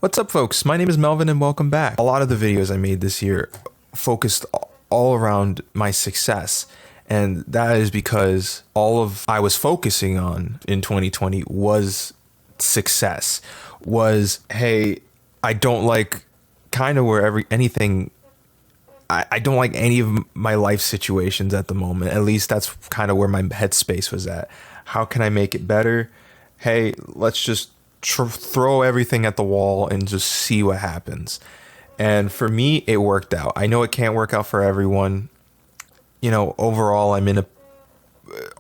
What's up, folks? My name is Melvin and welcome back. A lot of the videos I made this year focused all around my success. And that is because all of I was focusing on in 2020 was success. Was, hey, I don't like kind of where anything I don't like any of my life situations at the moment. At least that's kind of where my headspace was at. How can I make it better? Hey, let's just throw everything at the wall and just see what happens. And for me, it worked out. I know it can't work out for everyone. You know, overall,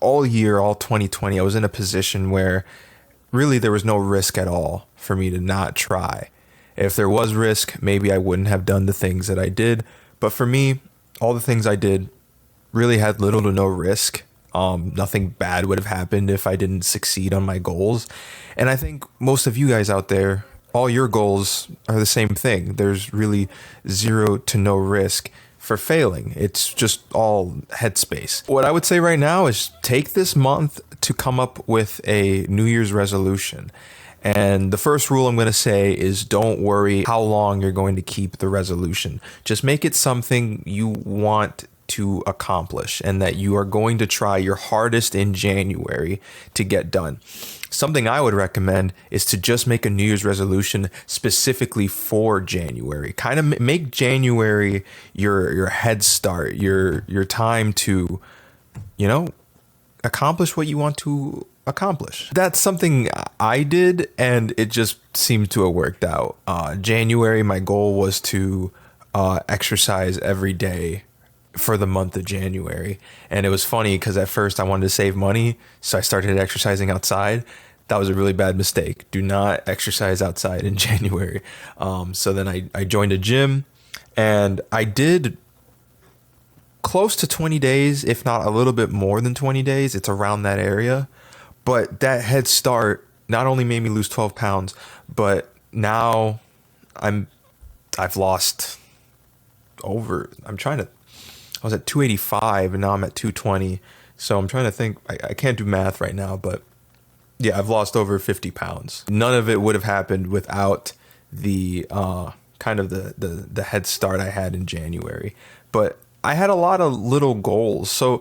all year, all 2020, I was in a position where really there was no risk at all for me to not try. If there was risk, maybe I wouldn't have done the things that I did. But for me, all the things I did really had little to no risk. Nothing bad would have happened if I didn't succeed on my goals. And I think most of you guys out there, all your goals are the same thing. There's really zero to no risk for failing. It's just all headspace. What I would say right now is take this month to come up with a New Year's resolution. And the first rule I'm going to say is don't worry how long you're going to keep the resolution. Just make it something you want to accomplish and that you are going to try your hardest in January to get done. Something I would recommend is to just make a New Year's resolution specifically for January. Kind of make January your head start, your time to, accomplish what you want to accomplish. That's something I did, and it just seemed to have worked out. January, my goal was to exercise every day for the month of January. And it was funny because at first I wanted to save money, so I started exercising outside. That was a really bad mistake. Do not exercise outside in January. So then I joined a gym, and I did close to 20 days, if not a little bit more than 20 days. It's around that area. But that head start not only made me lose 12 pounds, but now I've lost over, I was at 285 and now I'm at 220. So I'm trying to think, I can't do math right now, but yeah, I've lost over 50 pounds. None of it would have happened without the kind of the head start I had in January. But I had a lot of little goals. So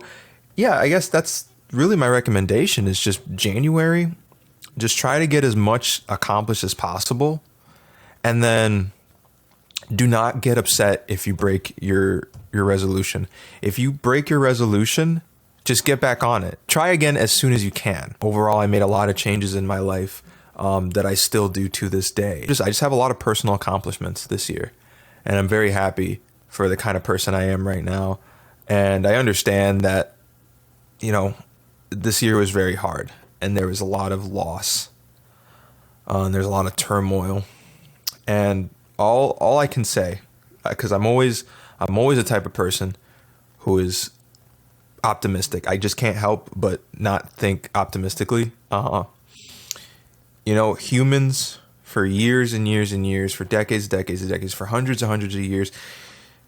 yeah, I guess that's really my recommendation is just January. Just try to get as much accomplished as possible. And then do not get upset if you break your resolution. If you break your resolution, just get back on it. Try again as soon as you can. Overall, I made a lot of changes in my life that I still do to this day. I just have a lot of personal accomplishments this year, and I'm very happy for the kind of person I am right now. And I understand that, this year was very hard, and there was a lot of loss, and there's a lot of turmoil, and all I can say, because I'm always the type of person who is optimistic. I just can't help but not think optimistically. Humans for years and years and years, for decades and decades, for hundreds and hundreds of years,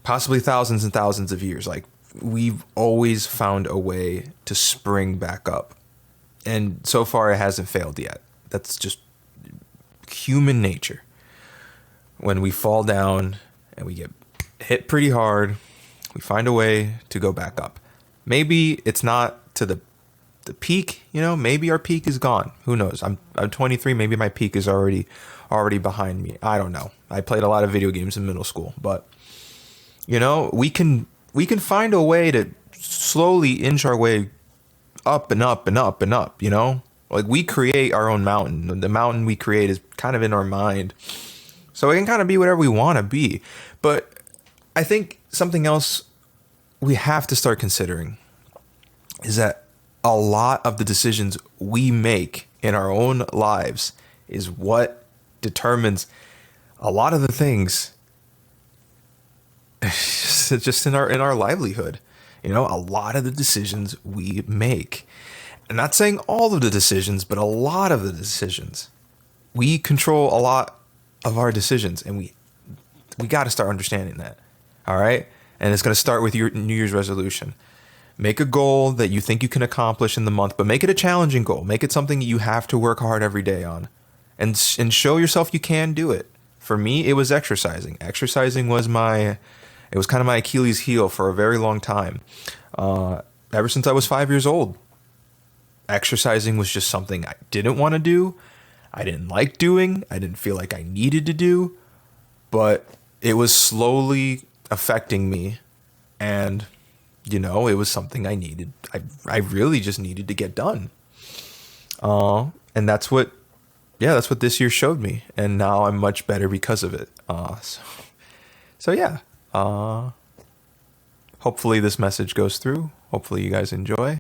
possibly thousands and thousands of years, like we've always found a way to spring back up. And so far it hasn't failed yet. That's just human nature. When we fall down and we get hit pretty hard, we find a way to go back up. Maybe it's not to the peak, maybe our peak is gone. Who knows? I'm 23, maybe my peak is already behind me. I don't know. I played a lot of video games in middle school, but we can find a way to slowly inch our way up and up and up and up, Like we create our own mountain. The mountain we create is kind of in our mind. So it can kind of be whatever we want to be. But I think something else we have to start considering is that a lot of the decisions we make in our own lives is what determines a lot of the things just in our livelihood. A lot of the decisions we make. I'm not saying all of the decisions, but a lot of the decisions. We control a lot of our decisions, and we got to start understanding that. All right. And it's going to start with your New Year's resolution. Make a goal that you think you can accomplish in the month, but make it a challenging goal. Make it something you have to work hard every day on, and show yourself you can do it. For me, it was exercising. Exercising was it was kind of my Achilles heel for a very long time. Ever since I was 5 years old, exercising was just something I didn't want to do. I didn't like doing. I didn't feel like I needed to do, but it was slowly affecting me. And, it was something I needed. I really just needed to get done. And that's what this year showed me. And now I'm much better because of it. So yeah. Hopefully this message goes through. Hopefully you guys enjoy.